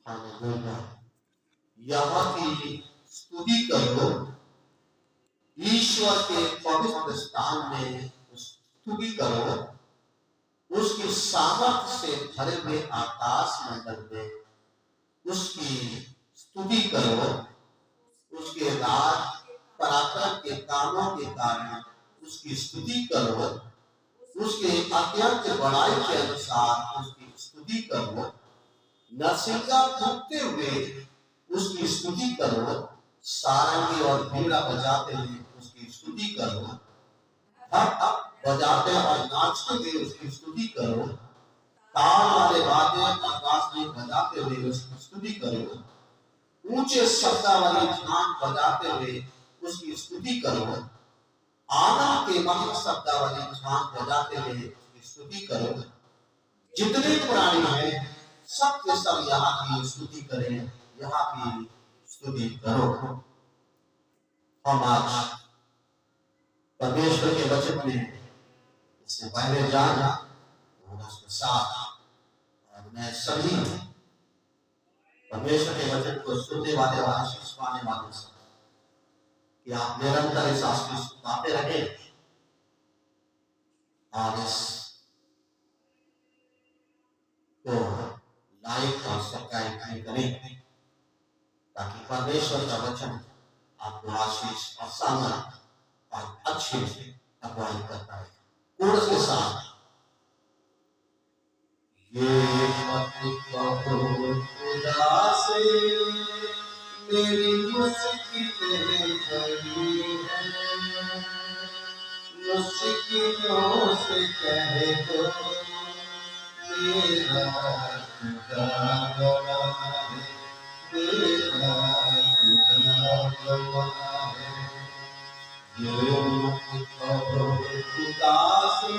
Hallelujah. यहाँ की स्तुति करो, ईश्वर के पवित्र स्थान में स्तुति करो, उसकी सामर्थ्य से भरे हुए आकाश मंडल में उसकी स्तुति करो, उसके राज पराक्रम के कामों के कारण उसकी स्तुति करो, उसके अत्यंत बड़ाई के अनुसार उसकी स्तुति करो, नरसिंगा फूंकते हुए उसकी स्तुति करो, सारंगी और बीड़ा बजाते हुए उसकी स्तुति करो, ढप बजाते और नाचते हुए उसकी स्तुति करो, ताल वाले वाद्य और बांसुरी बजाते हुए उसकी स्तुति करो, ऊंचे शब्दावली ध्यान बजाते हुए उसकी स्तुति करो, आनंद के महा शब्दावली ध्यान बजाते हुए उसकी स्तुति करो। जितने प्राणी हैं सब के सब यहाँ की स्तुति करें, यहाँ की स्तुति करो। हम आज परमेश्वर के वचन में इससे पहले जाना उसके साथ और मैं सभी परमेश्वर के वचन को सुनने वाले और आशीष पाने वाले से कि आप निरंतर इस आशीष पाते रहे और इस को लाइक और सब्सक्राइब करें ताकि परमेश्वर का वचन आपको आशीष और सामर्थ और अच्छी अगुवाई करता है। कोर्स के साथ ये मत कहो खुदा से मेरी मुश्किलें बड़ी हैं, मुश्किलों से कह दो मेरा खुदा बड़ा है, मेरा खुदा बड़ा है। ये मत कहो खुदा से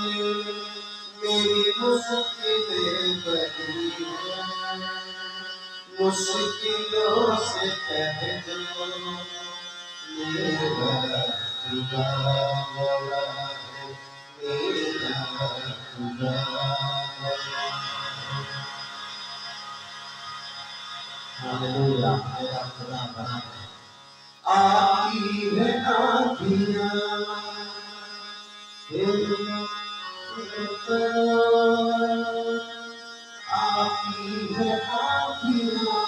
मेरी मुश्किलें बड़ी हैं, मुश्किलों से कह दो मेरा खुदा बड़ा है, मेरा खुदा बड़ा है। हालेलुया। मेरा खुदा बड़ा है। आपकी है आँखियाँ आपकी है आँखियाँ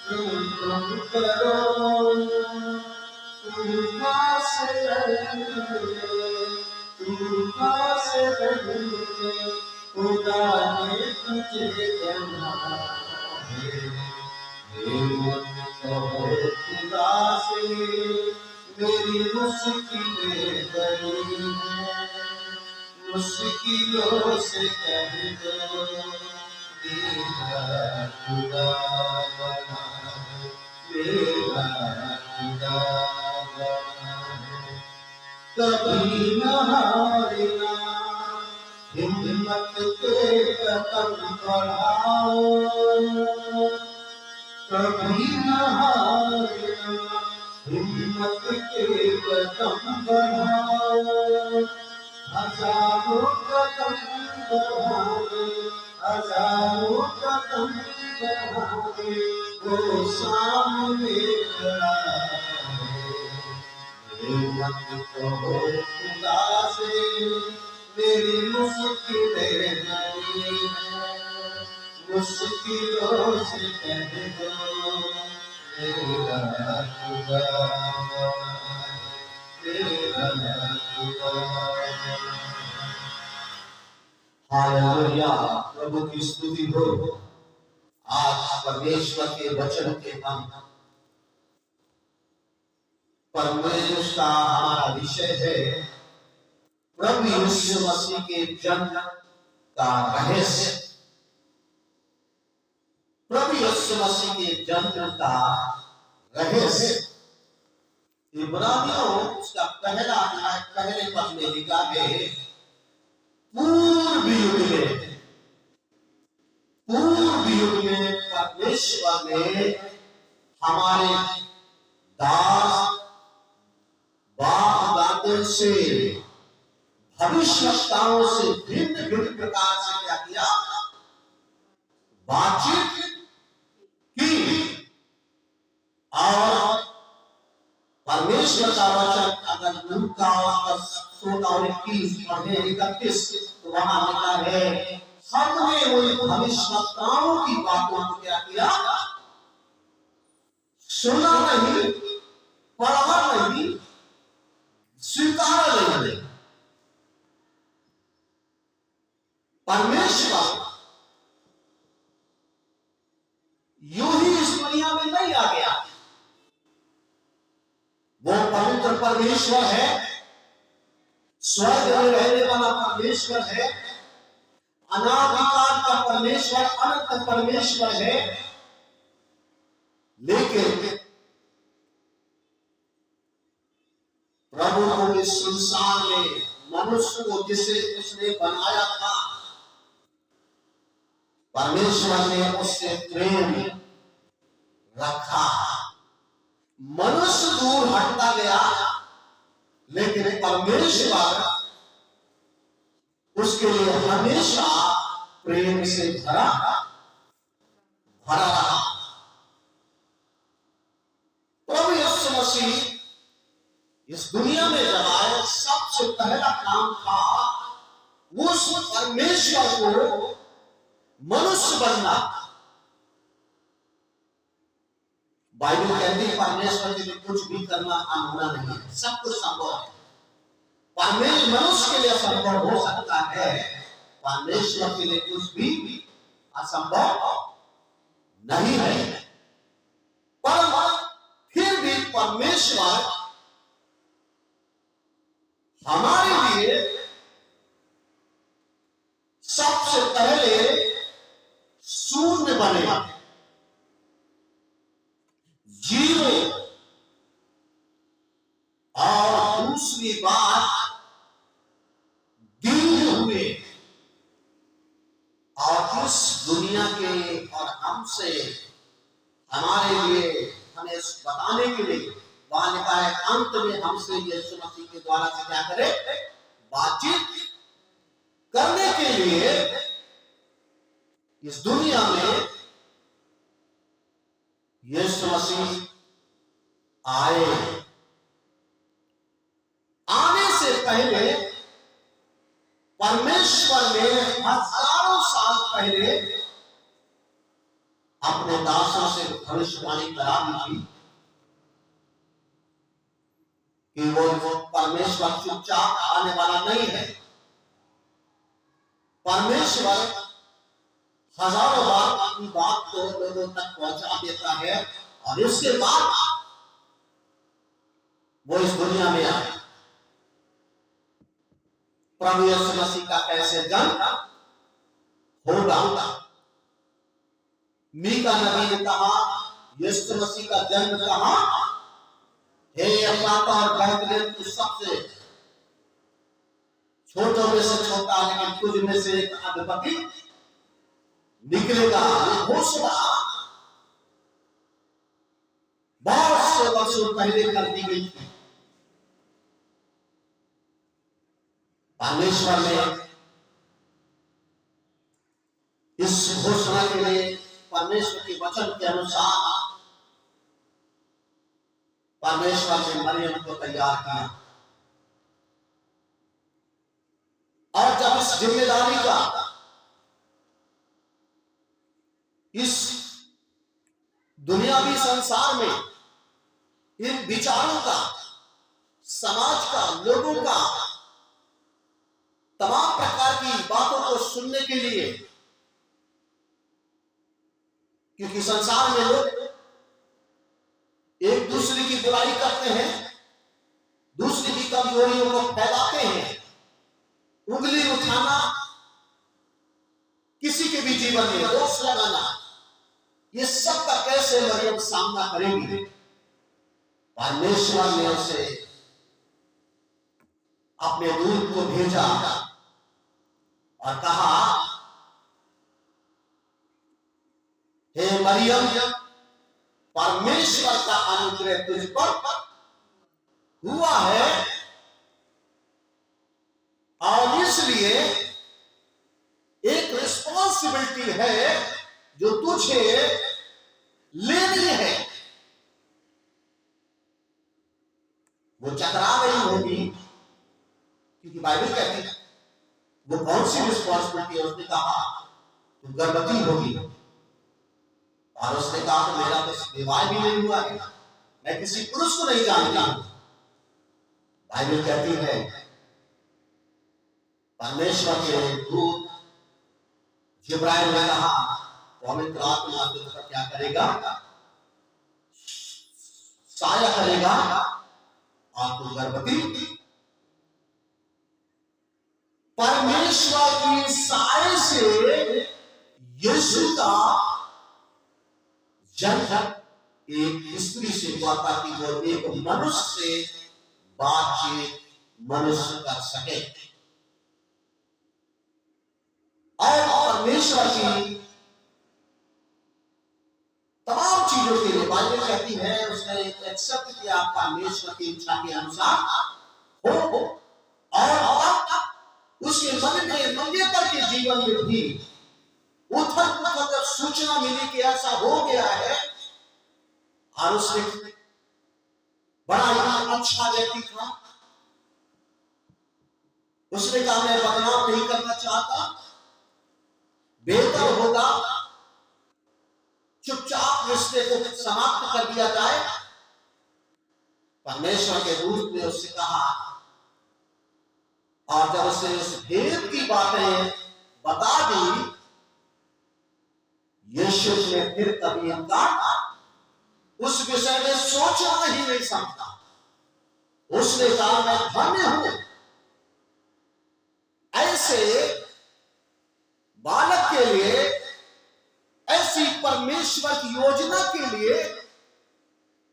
तुम करो तुम पास रहेंगे खुदा ने तुझे करना है। खुदा से मेरी मुश्किलें बड़ी हैं, मुश्किलों से कह दो मेरा खुदा बड़ा है, मेरा खुदा बड़ा है। कभी न हारना, हिम्मत के कदम बढ़ाओ, कभी न हारना, हिम्मत के कदम बढ़ाओ। हजारों कदम बढ़ाओ, हजारों कदम बढ़ाओ, वो सामने खड़ा है। हिम्मत कहो खुदा से मेरी मुश्किलें बड़ी हैं, मुश्किलों से कह दो मेरा खुदा बड़ा है, मेरा खुदा बड़ा है। हालेलुया। प्रभु की स्तुति हो। आज परमेश्वर के वचन के हम परमेश्वर का हमारा विषय है प्रभु यीशु मसीह के जन्म का रहस्य। प्रभु यीशु मसीह के जन्म का रहस्य इब्रानियों उसका पहला अध्याय पहले पद में लिखा है, पूर्व युग में परमेश्वर ने हमारे दास बाप दादों से भविष्यवक्ताओं से भिन्न भिन्न प्रकार से क्या किया, परमेश्वर का वचन अगर लूका 16 और 21 पढ़े 31, तो वहां लिखा है हमने उन भविष्यवक्ताओं की बातों को क्या किया, सुना नहीं, पढ़ा नहीं, स्वीकार नहीं। परमेश्वर यूं ही इस दुनिया में नहीं आ गया। वो पवित्र परमेश्वर है, स्वर्ग में रहने वाला परमेश्वर है, अनादिकाल का परमेश्वर, अनंत परमेश्वर है। लेकिन प्रभु को इस संसार में मनुष्य को जिसे उसने बनाया था, परमेश्वर ने उससे प्रेम रखा। मनुष्य दूर हटता गया, लेकिन परमेश्वर उसके लिए हमेशा प्रेम से भरा रहा। प्रभु यीशु मसीह इस दुनिया में जब आए, सबसे पहला काम था उस परमेश्वर को मनुष्य बनना। बाइबल कहती है परमेश्वर के लिए कुछ भी करना अनहोना नहीं है, सब कुछ संभव है। परमेश्वर मनुष्य के लिए संभव हो सकता है, परमेश्वर के लिए कुछ भी असंभव नहीं है। पर फिर भी परमेश्वर हमारे लिए सबसे पहले शून्य बने, जीरो, और दूसरी बात दिल हुए, और इस दुनिया के और हमसे हमारे लिए हमें बताने के लिए वहां लिखा है अंत में हमसे यीशु मसीह के द्वारा से क्या करे, बातचीत करने के लिए इस दुनिया में यीशु मसीह आए। आने से पहले परमेश्वर ने हजारों साल पहले अपने दासों से भविष्यवाणी करा दी थी कि वो परमेश्वर चुपचाप आने वाला नहीं है। परमेश्वर हजारों बार अपनी बात को लोगों तक पहुंचा देता है, और इसके बाद वो इस दुनिया में आए। प्रभु यीशु मसीह का कैसे जन्म होगा? मीका नबी ने कहा यीशु मसीह का जन्म कहां? हे अफ्राता और बैतलहम की सबसे छोटों में से छोटा, लेकिन तुझ में से एक अधिपति निकलेगा। घोषणा बहुत से वर्षों पहले कर दी गई थी। परमेश्वर ने इस घोषणा के लिए परमेश्वर के वचन के अनुसार परमेश्वर ने मरियम को तैयार किया, और जब इस जिम्मेदारी का, इस दुनियावी संसार में इन विचारों का, समाज का, लोगों का, तमाम प्रकार की बातों को सुनने के लिए, क्योंकि संसार में लोग एक दूसरे की बुराई करते हैं, दूसरे की कमजोरियों को फैलाते हैं, उंगली उठाना, किसी के भी जीवन में दोष लगाना, ये सब का कैसे मरियम सामना करेंगी? परमेश्वर ने उसे अपने दूत को भेजा और कहा, हे मरियम, परमेश्वर का अनुग्रह तुझ पर हुआ है, और इसलिए एक रिस्पॉन्सिबिलिटी है जो तुझे लेनी है। वो चकरा गई होगी, क्योंकि बाइबल कहती है वो कौन सी रिस्पॉन्सिबिलिटी है। उसने कहा तू गर्भवती होगी, और उसने कहा कि मेरा तो विवाह भी नहीं हुआ है, मैं किसी पुरुष को नहीं जानती हूं। बाइबल कहती है परमेश्वर के दूत जिब्राइल ने कहा पवित्र आत्मा तुझ पर क्या करेगा, साया करेगा और तू गर्भवती। परमेश्वर की साय से यीशु का जन्म एक स्त्री से हुआ ताकि वो एक मनुष्य से बातचीत मनुष्य कर सके। और परमेश्वर की तमाम चीजों के लिए बाइबल कहती है उसने एक्सेप्ट किया परमेश्वर की इच्छा के अनुसार हो, और उसके मन में मंगेतर के जीवन में भी उथल पुथल जब सूचना मिली कि ऐसा हो गया है, और उसने बड़ा ही अच्छा व्यक्ति था, उसने कहा मैं बदनाम नहीं करना चाहता, बेहतर होगा चुपचाप रिश्ते को समाप्त कर दिया जाए। परमेश्वर के दूत ने उससे कहा, और जब उसने उस भेद की बातें बता दी, यीशु ने फिर कभी इनका उस विषय में सोचना ही नहीं समझा। उसने कहा मैं धन्य हूं ऐसे बालक के लिए, ऐसी परमेश्वर की योजना के लिए,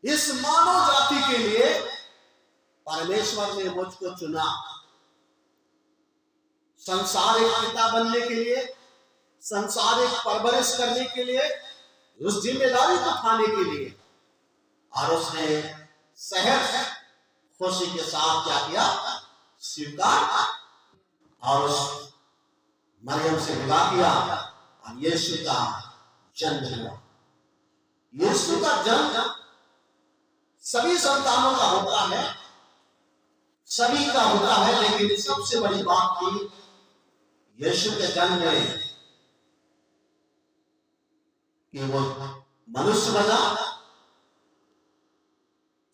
इस मानव जाति के लिए परमेश्वर ने मुझको चुना। संसारिक पिता बनने के लिए, संसारिक परवरिश करने के लिए, उस जिम्मेदारी को उठाने के लिए, और उसने सहज खुशी के साथ क्या किया, स्वीकार, और उस मरियम से विवाह किया और यीशु का जन्म हुआ। यीशु का जन्म सभी संतानों का होता है, सभी का होता है, लेकिन सबसे बड़ी बात थी यीशु के जन्म में कि वो मनुष्य बना,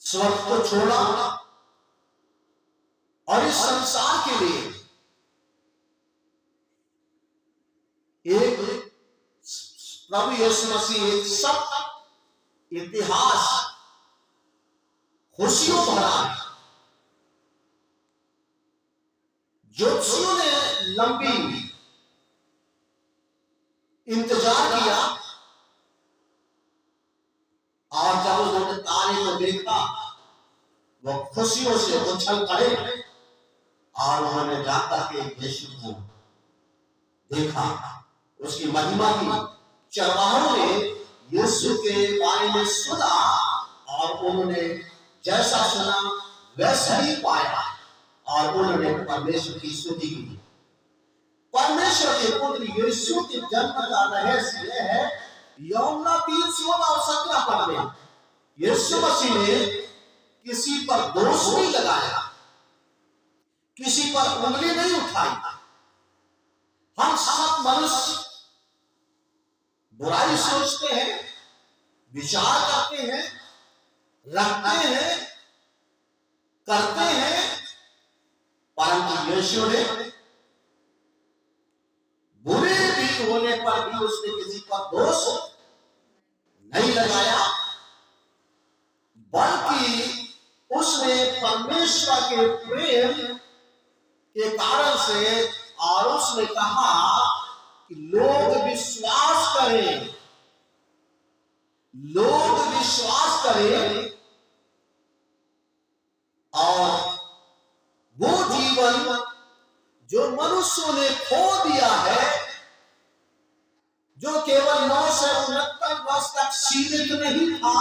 स्वर्ग को छोड़ा और इस संसार के लिए एक प्रभु यीशु मसीह एक सब इतिहास खुशियों भरा है। ज्योतिषियों ने लंबी इंतजार किया, और जब उन्होंने तारे को देखा वो खुशियों से उछल पड़े, और उन्होंने जाकर के यीशु को देखा, उसकी महिमा की। चरवाहों ने यीशु के बारे में सुना और उन्होंने जैसा सुना वैसा ही पाया, और उन्होंने परमेश्वर की स्तुति की। परमेश्वर के पुत्र यीशु के जन्म का रहस्य यह है, यूहन्ना 3:16 में यीशु मसीह ने किसी पर दोष नहीं लगाया, किसी पर उंगली नहीं उठाई। हम सब मनुष्य बुराई सोचते हैं, विचार करते हैं, रखते हैं, करते हैं, परंतु यीशु ने बुरे भी होने पर भी उसने किसी पर दोष नहीं लगाया, बल्कि उसने परमेश्वर के प्रेम के कारण से, और उसने कहा कि लोग विश्वास करें, लोग विश्वास करें, और वो जीवन जो मनुष्यों ने खो दिया है, जो केवल 9 से 69 वर्ष तक सीमित नहीं था,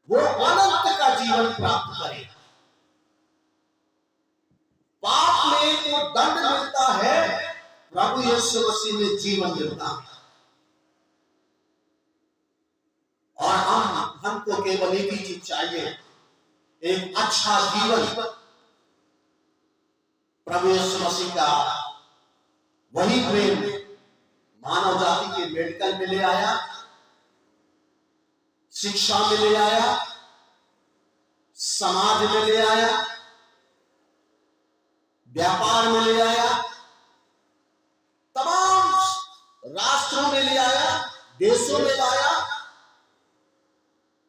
वो अनंत का जीवन प्राप्त करे। पाप में तो दंड मिलता है, प्रभु यीशु मसीह में जीवन मिलता है। और हमको केवल एक ही चीज चाहिए, एक अच्छा जीवन प्रभु यीशु मसीह का वही प्रेम मानव जाति के मेडिकल में ले आया, शिक्षा में ले आया, समाज में ले आया, व्यापार में ले आया, तमाम राष्ट्रों में ले आया, देशों में लाया।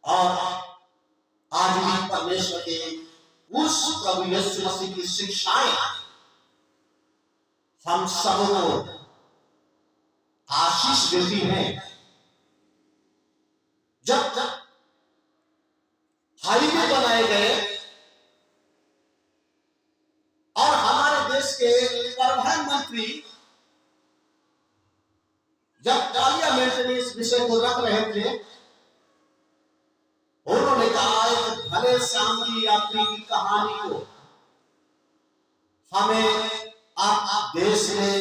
और आज भी परमेश्वर के उस प्रभु यीशु मसीह की शिक्षाएं हम सबको आशीष देती हैं। जब हाईवे बनाए गए और हमारे देश के प्रधानमंत्री जब पार्लियामेंट में इस विषय को रख रहे थे, उन्होंने कहा एक भले सामरी यात्री की कहानी को हमें आप देश में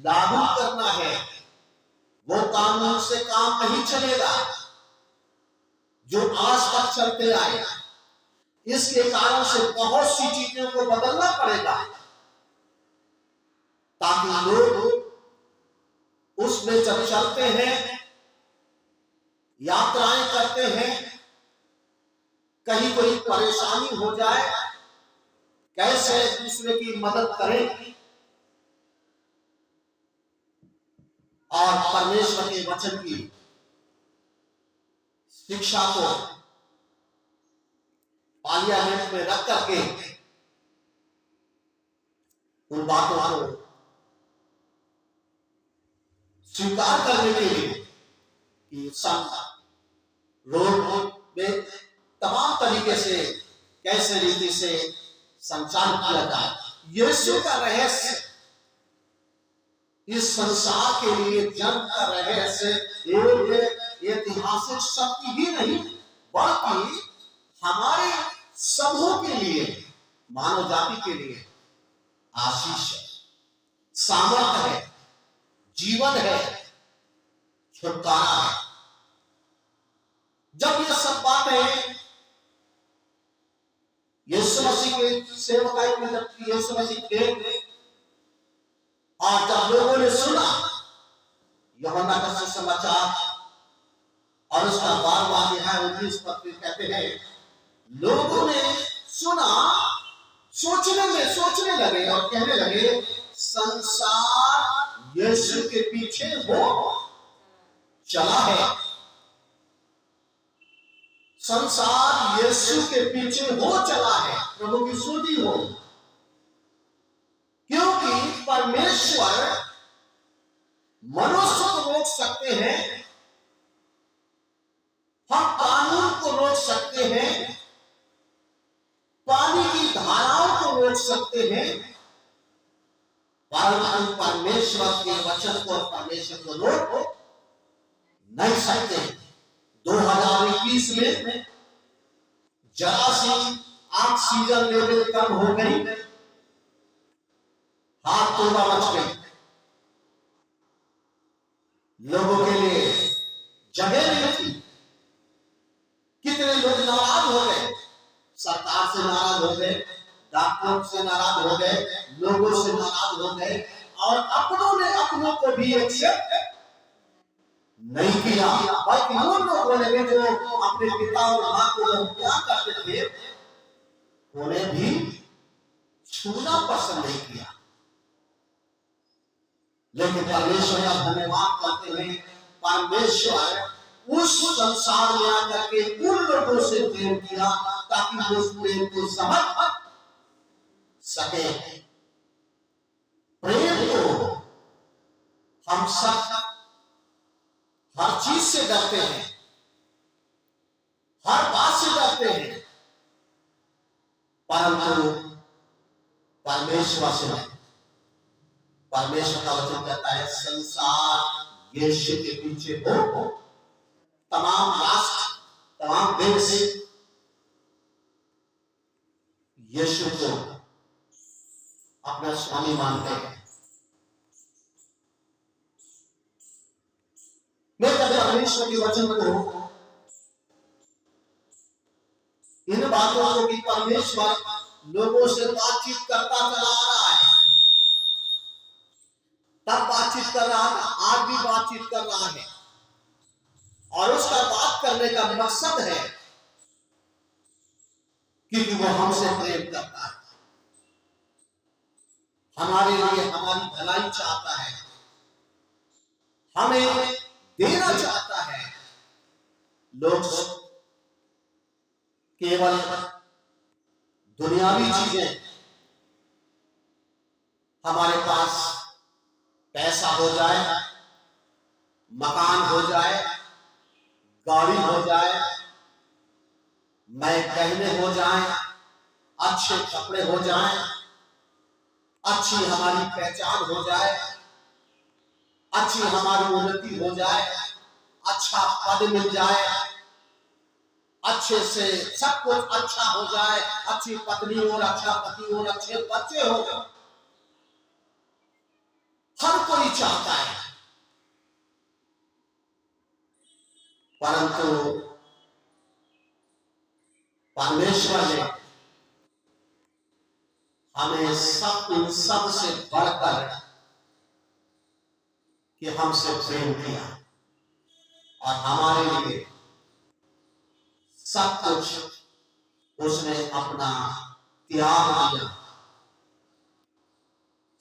लागू करना है। वो कानून से काम नहीं चलेगा जो आज तक चलते आए। इसके कारण से बहुत सी चीजों को बदलना पड़ेगा ताकि लोग उसमें जब चलते हैं, यात्राएं करते हैं, कहीं कोई परेशानी हो जाए, कैसे दूसरे की मदद करें और परमेश्वर के वचन की शिक्षा को पार्लियामेंट में रख करके उन बातों को स्वीकार करने के लिए कि रोड में तमाम तरीके से कैसे रीति से संचार किया जाए। यीशु का रहस्य इस संसार के लिए जन्म का रहस्य एक ऐतिहासिक शक्ति ही नहीं बल्कि हमारे सबों के लिए, मानव जाति के लिए आशीष है, सामर्थ है, जीवन है, छुटकारा है। जब ये सब बातें यीशु मसीह के सेवकाई में जब यीशु मसीह थे और जब लोगों ने सुना यूहन्ना का सुसमाचार और उसका 12वां अध्याय 19 पद में कहते हैं, लोगों ने सुना, सोचने लगे और कहने लगे संसार यीशु के पीछे हो चला है, संसार यीशु के पीछे हो चला है। प्रभु की स्तुति हो, क्योंकि परमेश्वर मनुष्य को रोक सकते हैं, हम कानून को रोक सकते हैं, पानी की धाराओं को रोक सकते हैं, परंतु परमेश्वर के वचन को परमेश्वर को रोक नहीं सकते। 2021 में जरा सी ऑक्सीजन लेवल कम हो गई, हाथ तोड़ा मच गई, लोगों के लिए जगह नहीं थी। कितने लोग नाराज हो गए, सरकार से नाराज हो गए, डॉक्टरों से नाराज हो गए, लोगों से नाराज हो गए और अपनों ने अपनों को भी एक्सेप्ट नहीं किया। बल्कि उन लोगों ने जो अपने पिता और मां को प्यार करते थे उन्हें भी छूना पसंद नहीं किया। लेकिन परमेश्वर का धन्यवाद करते हैं, परमेश्वर उस संसार में आकर के उन लोगों से प्रेम किया ताकि वो उस प्रेम को समझ सके। प्रेम को हम सब हर चीज से डरते हैं, हर बात से डरते हैं, परंतु परमेश्वर से नहीं। परमेश्वर का वचन कहता है संसार यीशु के पीछे हो, तमाम राष्ट्र, तमाम देश यीशु को अपना स्वामी मानते हैं। मैं कभी परमेश्वर के वचन को इन बातों बातों को कि परमेश्वर लोगों से बातचीत करता चला आ रहा है। तब बातचीत कर रहा था, आज भी बातचीत कर रहा है, और उसका बात करने का मकसद है क्योंकि वो हमसे प्रेम करता है, हमारे लिए हमारी भलाई चाहता है, हमें देना चाहता है। लोग केवल दुनियावी चीजें, हमारे पास पैसा हो जाए, मकान हो जाए, गाड़ी हो जाए, मैं गहने हो जाए, अच्छे कपड़े हो जाए, अच्छी हमारी पहचान हो जाए, अच्छी हमारी उन्नति हो जाए, अच्छा पद मिल जाए, अच्छे से सब कुछ अच्छा हो जाए, अच्छी पत्नी और अच्छा पति और अच्छे बच्चे हो, हर कोई चाहता है। परंतु परमेश्वर ने हमें इन सब से बढ़कर कि हमसे प्रेम किया और हमारे लिए सब कुछ उसने अपना त्याग दिया।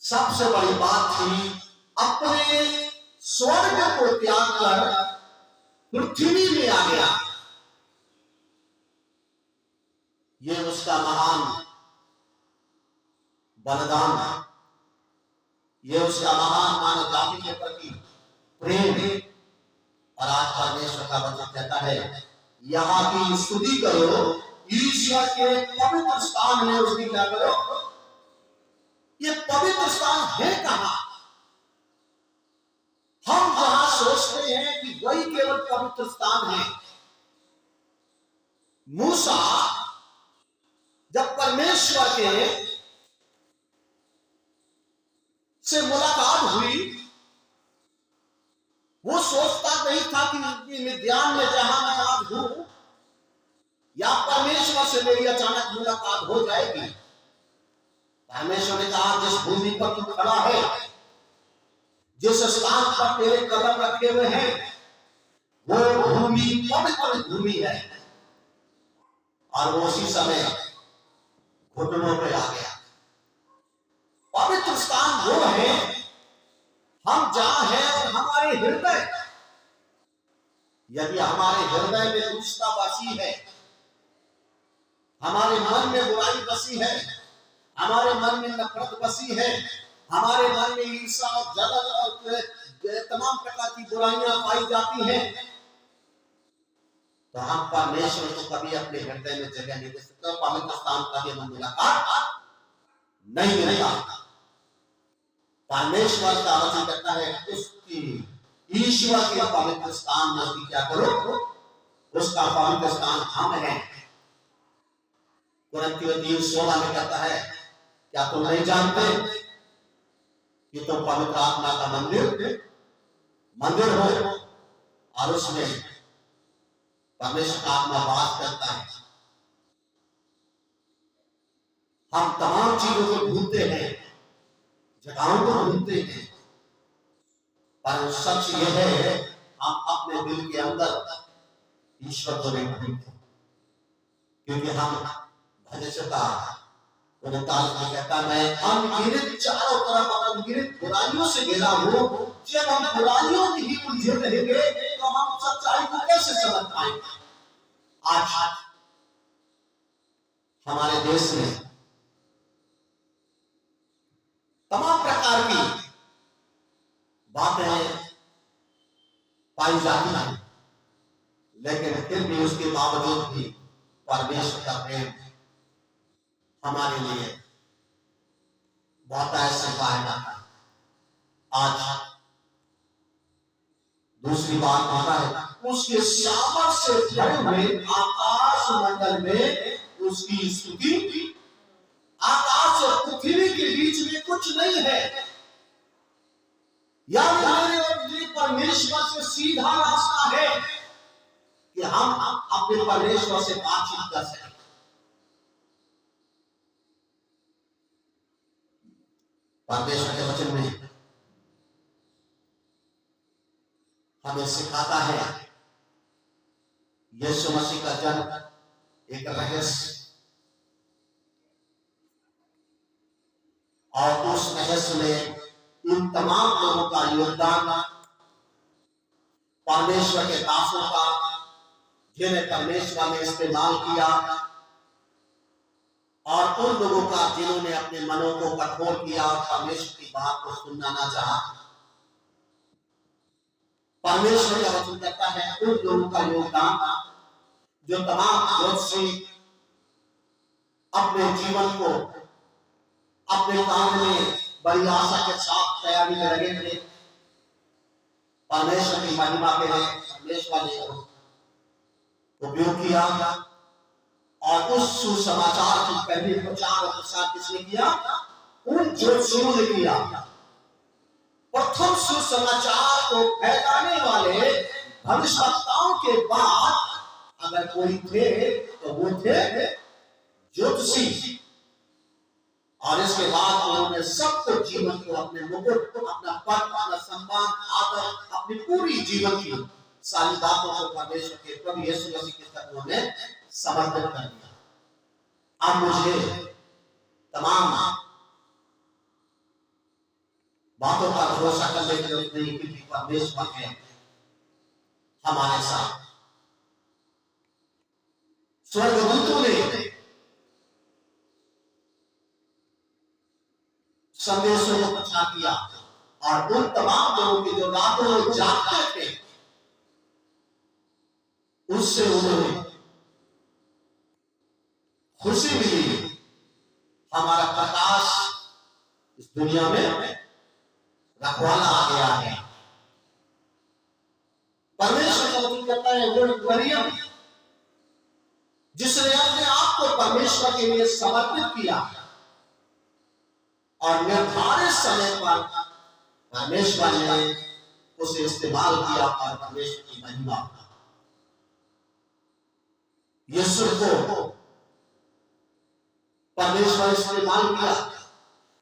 सबसे बड़ी बात थी अपने स्वर्ग को त्याग कर पृथ्वी में आ गया। ये उसका महान बलिदान है, ये उसका महान मानव जाति के प्रति प्रेम है। और आज परमेश्वर का वचन कहता है यहाँ की स्तुति करो, ईश्वर के पवित्र स्थान में उसकी क्या करो। ये पवित्र स्थान है कहां? हम जहां सोचते हैं कि वही केवल पवित्र स्थान है। मूसा जब परमेश्वर के से मुलाकात हुई, वो सोचता नहीं था कि मिद्यान में जहां मैं आज हूं या परमेश्वर से मेरी अचानक मुलाकात हो जाएगी। परमेश्वर ने कहा जिस भूमि पर तू खड़ा है, जिस स्थान पर तेरे कदम रखे हुए हैं, वो भूमि पवित्र भूमि है। और वो उसी समय घुटनों पे आ गया। पवित्र स्थान वो है हम जहां हैं और हमारे हृदय, यदि हमारे हृदय में दुष्टता बसी है, हमारे मन में बुराई बसी है, हमारे मन में नफरत बसी है, हमारे मन में ईर्ष्या और जलन और तमाम प्रकार की बुराइयां पाई जाती हैं, तो हम परमेश्वर को कभी अपने हृदय में जगह नहीं दे सकते। पवित्र स्थान कभी हमें मुलाकात नहीं मिलेगा। परमेश्वर का वचन कहता है उसकी ईश्वर के पवित्र स्थान में उसकी क्या करो, उसका पवित्र स्थान हम हैं। कुरिन्थियों 3:16 में कहता है क्या तुम नहीं जानते कि तुम पवित्र आत्मा का मंदिर हो और उसमें परमेश्वर का आत्मा वास करता है। हम तमाम चीजों को ढूंढते हैं, जगहों को ढूंढते हैं, पर सच यह है हम अपने दिल के अंदर ईश्वर को नहीं ढूंढते, क्योंकि हम भजनता कहता मैं अनगिनत चारों तरफ अनगिनत बुराइयों से घिरा हूं। जब हम बुराइयों में ही उलझे रहेंगे तो हम सच्चाई को कैसे समझ पाएंगे? आज हमारे देश में तमाम प्रकार की बातें पाई जाती हैं, लेकिन फिर भी उसके बावजूद भी परमेश्वर का प्रेम हमारे लिए बहुत ऐसे पाया जाता है। आज दूसरी बात होता है उसके सामर्थ्य से भरे हुए आकाश मंडल में उसकी स्तुति। आकाश और पृथ्वी के बीच में कुछ नहीं है, या मेरे और मेरे परमेश्वर से सीधा रास्ता है कि हम अपने परमेश्वर से बातचीत कर सकें। परमेश्वर के वचन में हमें सिखाता है यीशु मसीह का जन्म एक रहस्य, और उस रहस्य में इन तमाम लोगों का योगदान, परमेश्वर के दासों का जिन्हें परमेश्वर ने इस्तेमाल किया, और उन लोगों का जिन्होंने अपने मनों को कठोर किया और परमेश्वर की बात को सुनना ना चाहा। परमेश्वर का वचन कहता है उन लोगों का योगदान जो तमाम रोज से अपने जीवन को अपने काम में बड़ी आशा के साथ तैयारी में लगे थे, परमेश्वर की महिमा के लिए परमेश्वर ने उपयोग किया, और उस सुसमाचार की पहली प्रचार और प्रसार किसने किया? उन ज्योतिषियों ने किया। प्रथम सुसमाचार को फैलाने वाले भविष्यवक्ताओं के बाद अगर कोई थे तो वो थे ज्योतिषी, और इसके बाद उन्होंने सबको जीवन को, अपने मुकुट, अपना पद, अपना सम्मान, आदर, अपनी पूरी जीवन की सारी बातों को परमेश्वर के प्रभु यीशु मसीह के साथ उन्होंने समर्पित कर दिया। अब मुझे तमाम बातों का भरोसा करने की जरूरत नहीं, क्योंकि परमेश्वर है हमारे साथ। स्वर्गदूतों ने संदेशों को प्रचार किया, और उन तमाम लोगों के जो रातों में जागते थे उससे उन्हें खुशी मिली। हमारा प्रकाश इस दुनिया में रखवाला आ गया है। परमेश्वर का वचन कहता है वो मरियम जिसने अपने आप को परमेश्वर के लिए समर्पित किया और निर्धारित समय पर परमेश्वर ने उसे इस्तेमाल किया, और परमेश्वर की महिमा यीशु को परमेश्वर इस्तेमाल किया।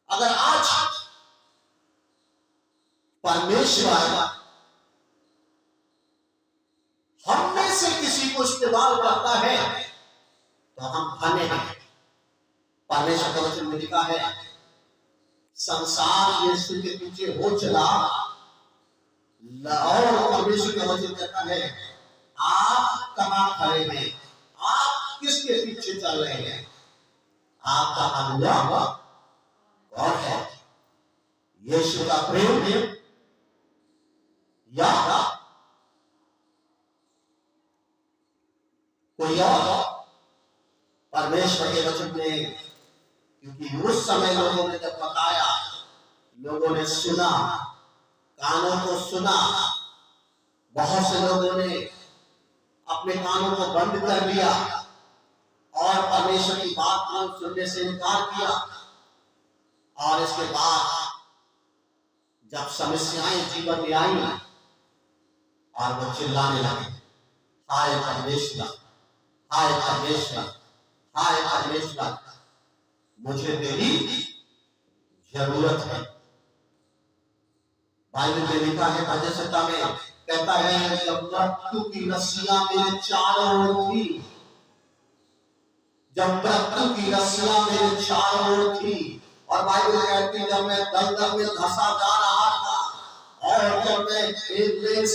अगर आज परमेश्वर हम में से किसी को इस्तेमाल करता है तो हम धन्य हैं। परमेश्वर का वचन में लिखा है संसार यीशु के पीछे हो चला, और परमेश्वर का वचन कहता है आप कहां खड़े हैं, आप किसके पीछे चल रहे हैं? आपका अगुआ कौन है? यीशु का प्रेम या कोई और? परमेश्वर के वचन में, क्योंकि उस समय लोगों ने जब बताया, लोगों ने सुना, कानों को सुना, बहुत से लोगों ने अपने कानों को बंद कर दिया और परमेश्वर की बात को सुनने से इनकार किया। और इसके बाद जब समस्याएं जीवन में आई और वो चिल्लाने लगे, हाय परमेश्वर, हाय परमेश्वर, हाय परमेश्वर, मुझे तेरी जरूरत है। बाइबल में लिखा है भजन संहिता में, कहता है जब मृत्यु की रस्सियां मेरे चारों ओर थी, जब मृत्यु की रस्सियां मेरे चारों ओर थी, और बाइबल कहती जब मैं दलदल में धंसा जा रहा था, और जब मैं इस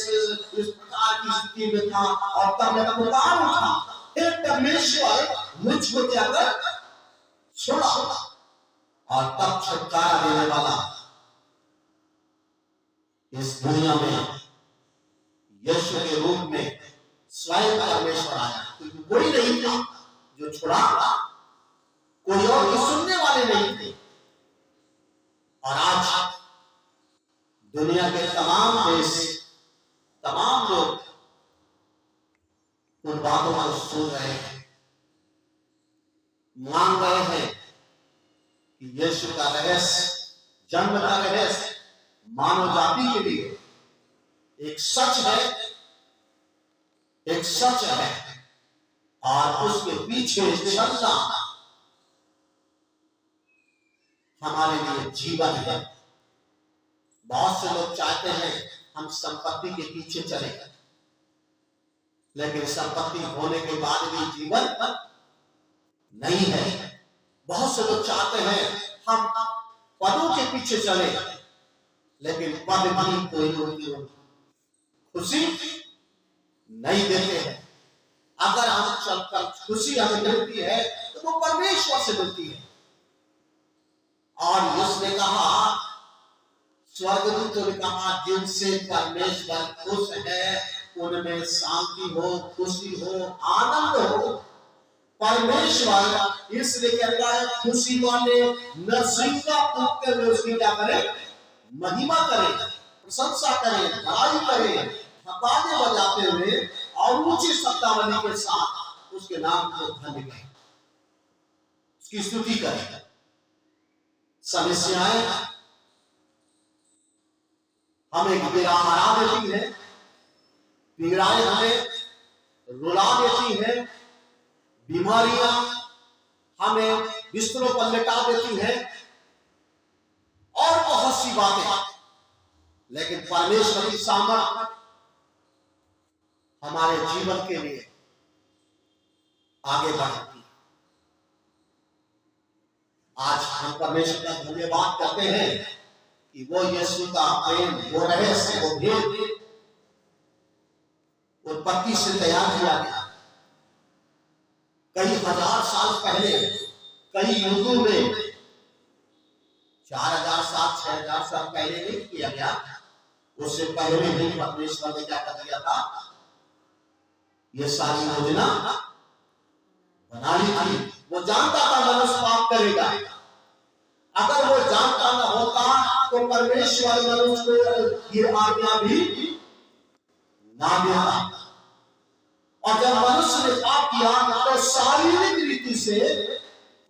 प्रकार की स्थिति में था, और तब मैं पुकार उठा, हे परमेश्वर मुझको क्या कर छोड़ा, और तब छुटकारा देने वाला इस दुनिया में यीशु के रूप में स्वयं परमेश्वर आया। क्योंकि कोई नहीं था जो छुड़ा, कोई और भी सुनने वाले नहीं थे। और आज दुनिया के तमाम देश, तमाम लोग उन बातों को सुन रहे हैं, मान रहे हैं कि यीशु का रहस्य, जन्म का रहस्य मानव जाति के लिए एक सच है, एक सच है, और उसके पीछे चलना हमारे लिए जीवन है। बहुत से लोग चाहते हैं हम संपत्ति के पीछे चले, लेकिन संपत्ति होने के बाद भी जीवन नहीं है। बहुत से लोग चाहते हैं हम पदों के पीछे चले, लेकिन पद भी कोई उनकी खुशी नहीं देते हैं। अगर हम चलकर खुशी हमें मिलती है तो वो परमेश्वर से मिलती है। और उसने कहा, स्वर्गदूतों ने कहा, जिनसे परमेश्वर खुश है उनमें शांति हो, खुशी हो, आनंद हो। परमेश्वर इसलिए कहता है खुशी वाले नसीका पुत्र में उसकी क्या करे, महिमा करे, प्रशंसा करे, बड़ाई करे, बाजे बजाते हुए और ऊंची शब्दावली के साथ उसके नाम को धन्य करें, उसकी स्तुति करें। समस्याएं हमें गिरा देती है, पीड़ाएं हमें रुला देती है, बीमारियां हमें बिस्तरों पर लेटा देती है और बहुत सी बातें, लेकिन परमेश्वर की सामर्थ्य हमारे जीवन के लिए आगे बढ़ती है। आज हम परमेश्वर का धन्यवाद करते हैं कि वो यीशु का प्रेम, वो रहस्य, वो भेद उत्पत्ति से तैयार किया गया। कई हजार साल पहले, कई युगों में, 4000 साल 6000 साल पहले नहीं किया गया, उससे पहले भी परमेश्वर ने क्या कर दिया था, ये सारी योजना बना ली थी। वो जानता था मनुष्य पाप करेगा। अगर वो जानता न होता तो परमेश्वर मनुष्य को ये आज्ञा भी ना देता। और जब मनुष्य ने पाप किया तो शारीरिक रीति से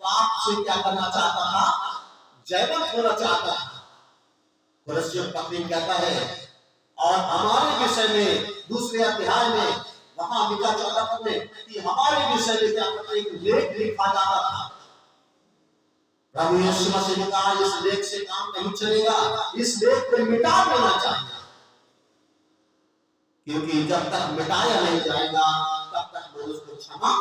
पाप से क्या करना चाहता था, जयवंत होना चाहता था। कुलस्तियों का पत्री कहता है, और हमारे विषय में दूसरे अध्याय में वहां लिखा 14 पद में कि हमारे विषय में क्या एक लेख लिखा जाता था। प्रभु यीशु मसीह ने कहा, इस लेख से काम नहीं चलेगा, इस लेख को मिटा देना चाहिए, क्योंकि जब तक मिटाया नहीं जाएगा तब तक मनुष्य को क्षमा,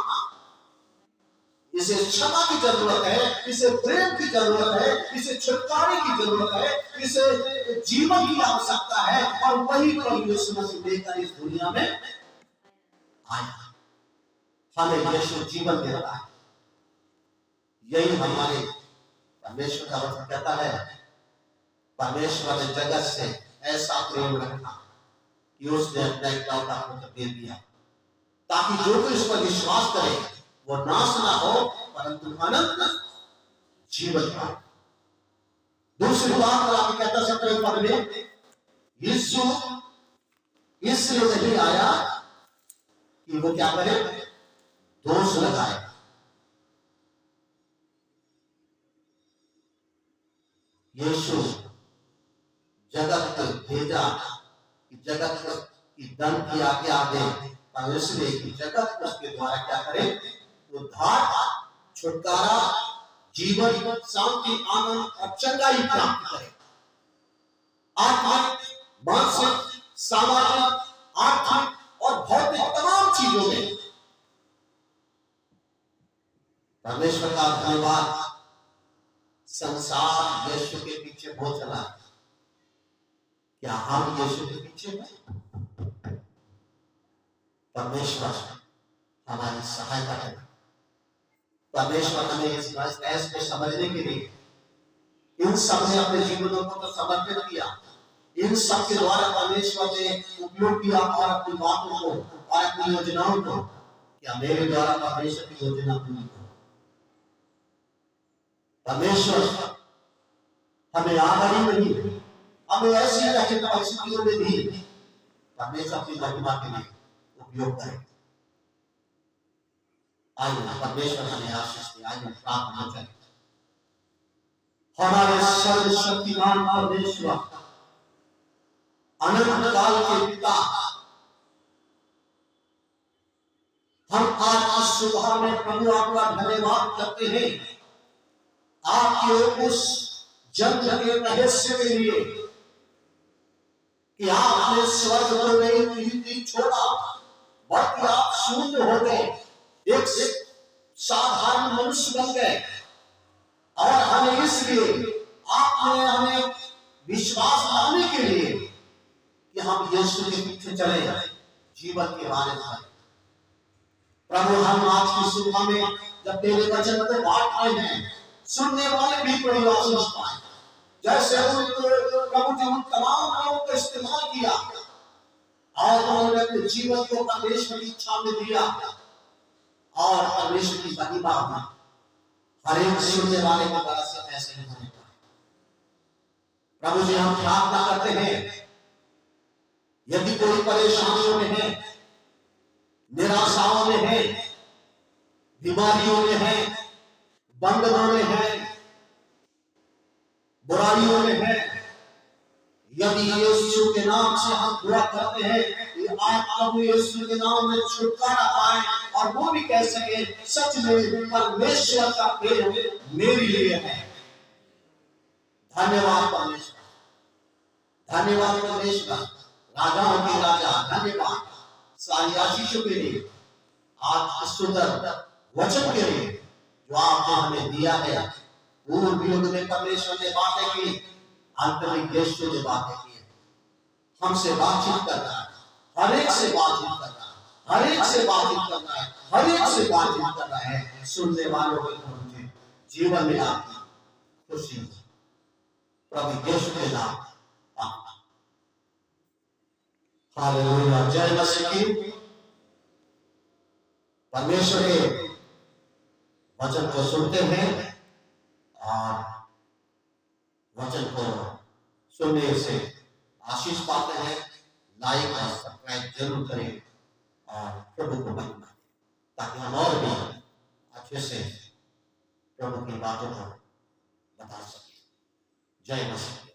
इसे क्षमा की जरूरत है, इसे प्रेम की जरूरत है, इसे छुटकारे की जरूरत है, इसे जीवन की आवश्यकता है। और वही प्रभु यीशु मसीह लेकर इस दुनिया में आया। हमें यीशु जीवन देता है। यही हमारे परमेश्वर का वचन कहता है, परमेश्वर ने जगत से ऐसा प्रेम रखा कि उसने अपना इकलौता पुत्र दे दिया, ताकि जो कोई इस पर विश्वास करे वो नाश ना हो परंतु अनंत जीवन पाए। दूसरी बात आप कहता सकते हैं पद में, यीशु इसलिए नहीं आया कि वो क्या करे, दोष लगाए। यीशु जगत को भेजा कि जगत की दंड की आज्ञा दे, पर इसलिए कि जगत उसके द्वारा क्या करे, उद्धार, छुटकारा, जीवन, शांति, आनंद और चंगाई प्राप्त करे। आत्मिक, मानसिक, सामाजिक, आर्थिक और भौतिक तमाम चीजों में परमेश्वर का धन्यवाद। संसार यीशु के पीछे बहुत चला है, क्या हम यीशु के पीछे हैं? परमेश्वर हमारी सहायता करें। परमेश्वर हमें इस रहस्य को समझने के लिए इन सब ने अपने जीवनों को तो समर्पित किया। इन सब के द्वारा परमेश्वर ने उपयोग किया और अपनी बातों को और अपनी योजनाओं को, क्या मेरे द्वारा परमेश्वर की योजना पूरी हो। परमेश्वर हमें आधारी नहीं, हमें ऐसी कठिन परिस्थितियों में भी परमेश्वर की महिमा के लिए उपयोग करें। आइए परमेश्वर हमें आशीष दे। आइए प्रार्थना करें। हमारे सर्वशक्तिमान परमेश्वर, अनंत काल के पिता, हम आज सुबह में प्रभु आपका धन्यवाद करते हैं। आपके उस जन्म के रहस्य के लिए कि आपने स्वर्ग को नहीं छोड़ा, बल्कि आप शून्य हो गए, एक साधारण मनुष्य बन गए। और हमें इसलिए आपने हमें विश्वास लाने के लिए कि हम यीशु के पीछे चले, जीवन के बारे में। प्रभु, हम आज की सुबह में जब तेरे वचन को बांट रहे हैं, सुनने वाले भी बड़ी आशीष पाए। जैसे प्रभु जी उन तमाम लोगों को इस्तेमाल किया और उन्होंने अपने जीवन को परमेश्वर की इच्छा में दिया और परमेश्वर की महिमा हुई। हर एक सुनने वाले के द्वारा से ऐसे नहीं होने पाए। प्रभु जी, हम प्रार्थना करते हैं, यदि कोई परेशानियों में है, निराशाओं में है, बीमारियों में है, बंधनों में है, बुराइयों में है, यदि यीशु के नाम से हम दुआ करते हैं कि आप प्रभु यीशु के नाम में छुटकारा पाए और वो भी कह सके सच में परमेश्वर का प्रेम मेरे लिए है। धन्यवाद परमेश्वर, धन्यवाद परमेश्वर, राजाओं के राजा, धन्यवाद सारी आशीषों के लिए, आज सुंदर वचन के लिए जो आपने हमें दिया है। पूर्व युग में परमेश्वर ने बातें की, अंत में यीशु ने बातें की। हमसे बातचीत कर रहा है, हर एक से बातचीत कर रहा है, हर एक से बातचीत कर रहा है, हर एक से बातचीत कर रहा है। सुनने वालों को मुझे जीवन में आपकी खुशी प्रभु यीशु के नाम। हालेलुया, जय मसीह की। परमेश्वर के वचन को सुनते हैं और वचन को सुनने से आशीष पाते हैं। लाइक और सब्सक्राइब जरूर करें और प्रभु को महिमा दें, ताकि हम और भी अच्छे से प्रभु की बातों को बता सकें। जय मसीह।